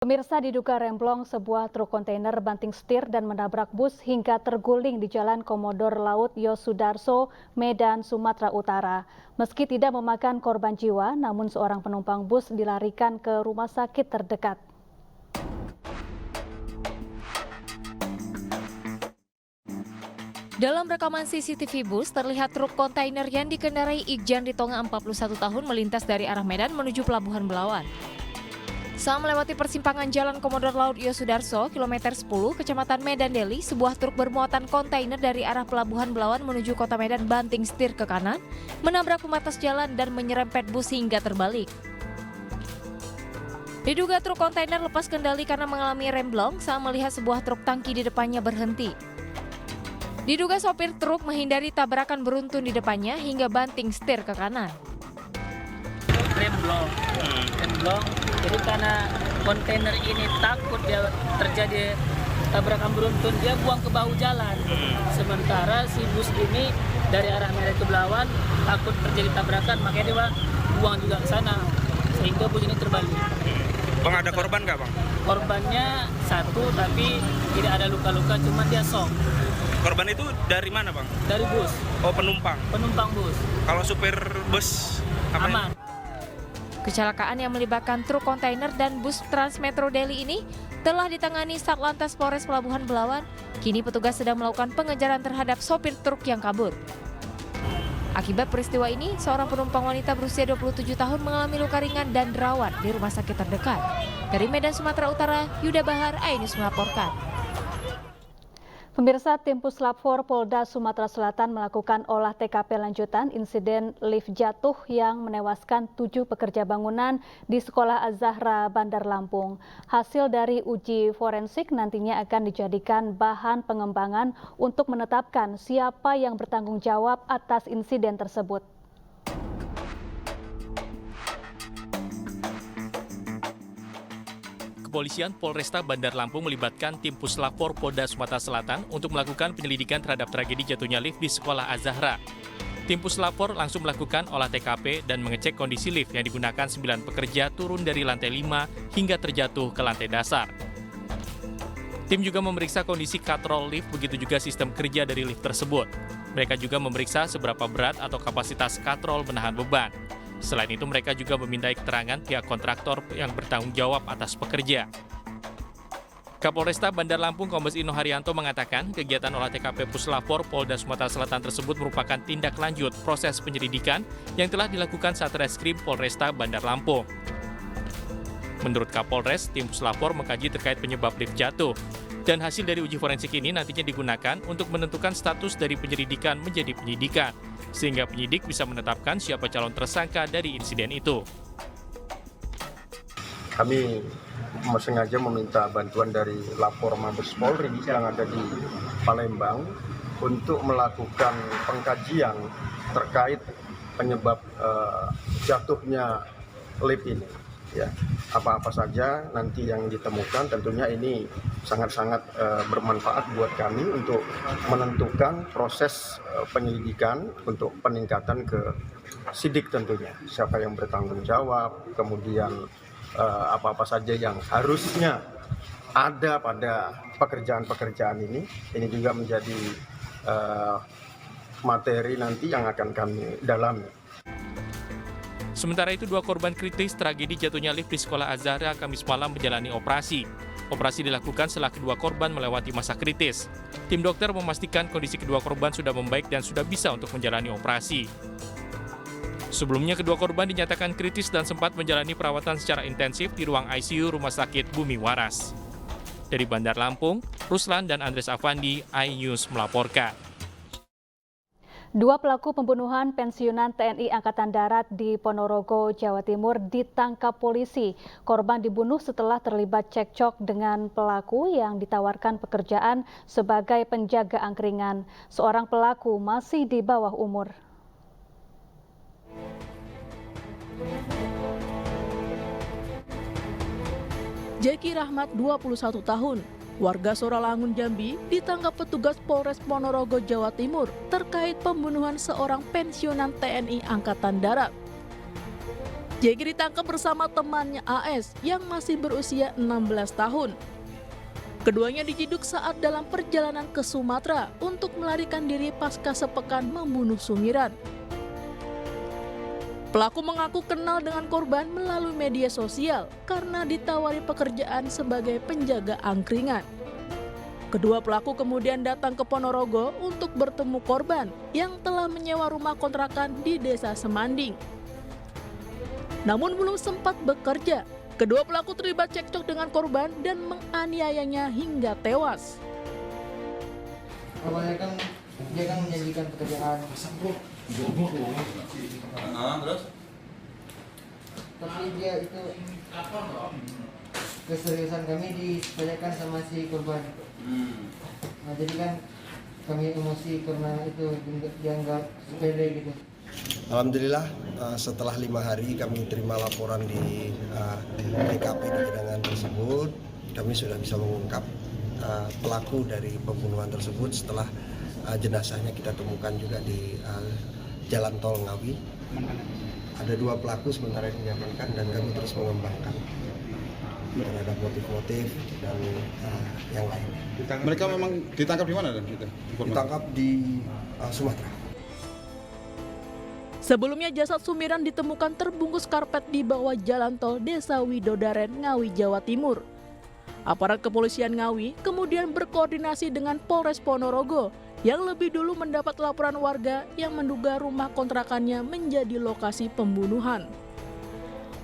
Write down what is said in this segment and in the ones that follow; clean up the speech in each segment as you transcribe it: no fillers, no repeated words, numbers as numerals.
Pemirsa, diduga remblong sebuah truk kontainer banting setir dan menabrak bus hingga terguling di Jalan Komodor Laut Yosudarso, Medan, Sumatera Utara. Meski tidak memakan korban jiwa, namun seorang penumpang bus dilarikan ke rumah sakit terdekat. Dalam rekaman CCTV bus, terlihat truk kontainer yang dikendarai Ikjan Ritonga 41 tahun melintas dari arah Medan menuju Pelabuhan Belawan. Saat melewati persimpangan Jalan Komodor Laut Yosudarso, kilometer 10, Kecamatan Medan Deli, sebuah truk bermuatan kontainer dari arah Pelabuhan Belawan menuju Kota Medan banting setir ke kanan, menabrak pembatas jalan dan menyerempet bus hingga terbalik. Diduga truk kontainer lepas kendali karena mengalami remblong saat melihat sebuah truk tangki di depannya berhenti. Diduga sopir truk menghindari tabrakan beruntun di depannya hingga banting setir ke kanan. Remblong. Jadi karena kontainer ini takut dia terjadi tabrakan beruntun, dia buang ke bahu jalan. Sementara si bus ini dari arah Medan ke Belawan takut terjadi tabrakan, makanya dia buang juga ke sana sehingga bus ini terbalik. Bang, ada korban nggak, Bang? Korbannya satu, tapi tidak ada luka-luka, cuma dia shock. Korban itu dari mana, Bang? Dari bus. Oh, penumpang. Penumpang bus. Kalau supir bus Aman. Kecelakaan yang melibatkan truk kontainer dan bus Transmetro Deli ini telah ditangani Satlantas Polres Pelabuhan Belawan. Kini petugas sedang melakukan pengejaran terhadap sopir truk yang kabur. Akibat peristiwa ini, seorang penumpang wanita berusia 27 tahun mengalami luka ringan dan dirawat di rumah sakit terdekat. Dari Medan, Sumatera Utara, Yuda Bahar, iNews melaporkan. Pemirsa, tim Puslap 4 Polda Sumatera Selatan melakukan olah TKP lanjutan insiden lift jatuh yang menewaskan 7 pekerja bangunan di Sekolah Az-Zahra, Bandar Lampung. Hasil dari uji forensik nantinya akan dijadikan bahan pengembangan untuk menetapkan siapa yang bertanggung jawab atas insiden tersebut. Kepolisian Polresta Bandar Lampung melibatkan tim Puslap 4 Polda Sumatera Selatan untuk melakukan penyelidikan terhadap tragedi jatuhnya lift di Sekolah Az-Zahra. Tim Puslap 4 langsung melakukan olah TKP dan mengecek kondisi lift yang digunakan 9 pekerja turun dari lantai 5 hingga terjatuh ke lantai dasar. Tim juga memeriksa kondisi katrol lift, begitu juga sistem kerja dari lift tersebut. Mereka juga memeriksa seberapa berat atau kapasitas katrol menahan beban. Selain itu, mereka juga memintai keterangan pihak kontraktor yang bertanggung jawab atas pekerja. Kapolresta Bandar Lampung Kombes Ino Haryanto mengatakan kegiatan olah TKP Puslap 4 Polda Sumatera Selatan tersebut merupakan tindak lanjut proses penyelidikan yang telah dilakukan Satreskrim Polresta Bandar Lampung. Menurut Kapolres, tim Puslap 4 mengkaji terkait penyebab lift jatuh. Dan hasil dari uji forensik ini nantinya digunakan untuk menentukan status dari penyelidikan menjadi penyidikan, sehingga penyidik bisa menetapkan siapa calon tersangka dari insiden itu. Kami sengaja meminta bantuan dari Lapor Mabes Polri yang ada di Palembang untuk melakukan pengkajian terkait penyebab jatuhnya lift ini. Ya, apa-apa saja nanti yang ditemukan tentunya ini sangat-sangat bermanfaat buat kami untuk menentukan proses penyelidikan untuk peningkatan ke sidik tentunya. Siapa yang bertanggung jawab, kemudian apa-apa saja yang harusnya ada pada pekerjaan-pekerjaan ini juga menjadi materi nanti yang akan kami dalami. Sementara itu, 2 korban kritis tragedi jatuhnya lift di Sekolah Az-Zahra Kamis malam menjalani operasi. Operasi dilakukan setelah kedua korban melewati masa kritis. Tim dokter memastikan kondisi kedua korban sudah membaik dan sudah bisa untuk menjalani operasi. Sebelumnya, kedua korban dinyatakan kritis dan sempat menjalani perawatan secara intensif di ruang ICU Rumah Sakit Bumi Waras. Dari Bandar Lampung, Ruslan dan Andres Afandi, iNews melaporkan. 2 pelaku pembunuhan pensiunan TNI Angkatan Darat di Ponorogo, Jawa Timur ditangkap polisi. Korban dibunuh setelah terlibat cekcok dengan pelaku yang ditawarkan pekerjaan sebagai penjaga angkringan. Seorang pelaku masih di bawah umur. Jeki Rahmat, 21 tahun, warga Soralangun, Jambi, ditangkap petugas Polres Ponorogo, Jawa Timur terkait pembunuhan seorang pensiunan TNI Angkatan Darat. JG ditangkap bersama temannya AS yang masih berusia 16 tahun. Keduanya diciduk saat dalam perjalanan ke Sumatera untuk melarikan diri pasca sepekan membunuh Sumiran. Pelaku mengaku kenal dengan korban melalui media sosial karena ditawari pekerjaan sebagai penjaga angkringan. Kedua pelaku kemudian datang ke Ponorogo untuk bertemu korban yang telah menyewa rumah kontrakan di Desa Semanding. Namun belum sempat bekerja, kedua pelaku terlibat cekcok dengan korban dan menganiayanya hingga tewas. Awalnya kan dia kan menjanjikan pekerjaan, Terus? tapi dia itu keseriusan kami ditanyakan sama si korban. Nah, jadi kan kami emosi karena itu dianggap sepele gitu. Alhamdulillah setelah 5 hari kami terima laporan di TKP di Gedangan tersebut, kami sudah bisa mengungkap pelaku dari pembunuhan tersebut setelah jenazahnya kita temukan juga di Jalan Tol Ngawi. Ada 2 pelaku sementara diamankan dan kami terus mengembangkan terhadap motif-motif dan yang lain. Mereka memang ditangkap di mana dan gitu? Ditangkap di Sumatera. Sebelumnya jasad Sumiran ditemukan terbungkus karpet di bawah jalan tol Desa Widodaren, Ngawi, Jawa Timur. Aparat kepolisian Ngawi kemudian berkoordinasi dengan Polres Ponorogo yang lebih dulu mendapat laporan warga yang menduga rumah kontrakannya menjadi lokasi pembunuhan.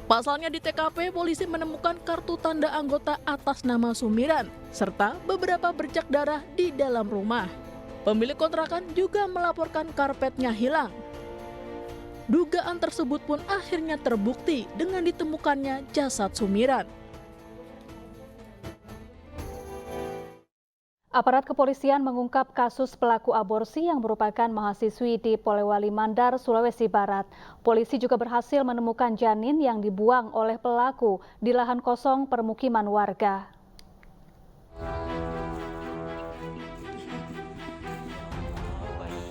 Pasalnya di TKP, polisi menemukan kartu tanda anggota atas nama Sumiran, serta beberapa bercak darah di dalam rumah. Pemilik kontrakan juga melaporkan karpetnya hilang. Dugaan tersebut pun akhirnya terbukti dengan ditemukannya jasad Sumiran. Aparat kepolisian mengungkap kasus pelaku aborsi yang merupakan mahasiswi di Polewali Mandar, Sulawesi Barat. Polisi juga berhasil menemukan janin yang dibuang oleh pelaku di lahan kosong permukiman warga.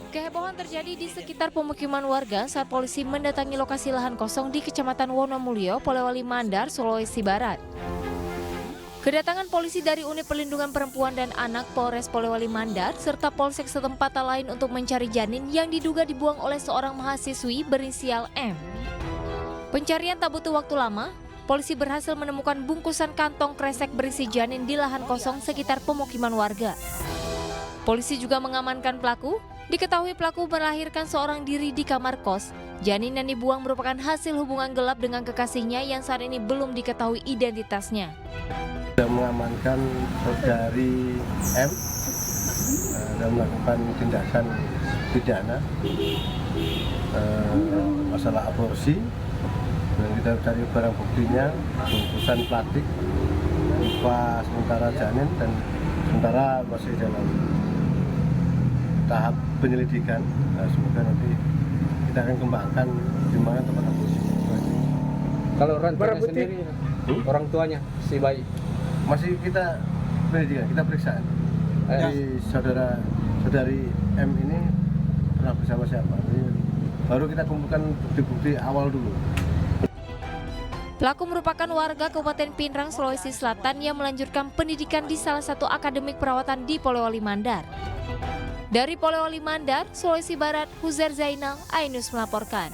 Kehebohan terjadi di sekitar pemukiman warga saat polisi mendatangi lokasi lahan kosong di Kecamatan Wonomulyo, Polewali Mandar, Sulawesi Barat. Kedatangan polisi dari Unit Perlindungan Perempuan dan Anak Polres Polewali Mandar serta polsek setempat lain untuk mencari janin yang diduga dibuang oleh seorang mahasiswi berinisial M. Pencarian tak butuh waktu lama, polisi berhasil menemukan bungkusan kantong kresek berisi janin di lahan kosong sekitar pemukiman warga. Polisi juga mengamankan pelaku. Diketahui pelaku melahirkan seorang diri di kamar kos. Janin yang dibuang merupakan hasil hubungan gelap dengan kekasihnya yang saat ini belum diketahui identitasnya. Sudah mengamankan saudari M dan melakukan tindakan pidana masalah aborsi. Dan kita cari barang buktinya, bungkusan plastik, berupa sementara janin dan sementara masih dalam tahap penyelidikan. Nah, semoga nanti kita akan kembangkan di mana tempat aborsi. Kalau orang sendiri, orang tuanya si bayi Masih kita penyelidikan, kita periksa. Di saudari M ini pernah bersama siapa? Baru kita kumpulkan bukti-bukti awal dulu. Pelaku merupakan warga Kabupaten Pinrang, Sulawesi Selatan yang melanjutkan pendidikan di salah satu akademik perawatan di Polewali Mandar. Dari Polewali Mandar, Sulawesi Barat, Huzair Zainal, Ainus melaporkan.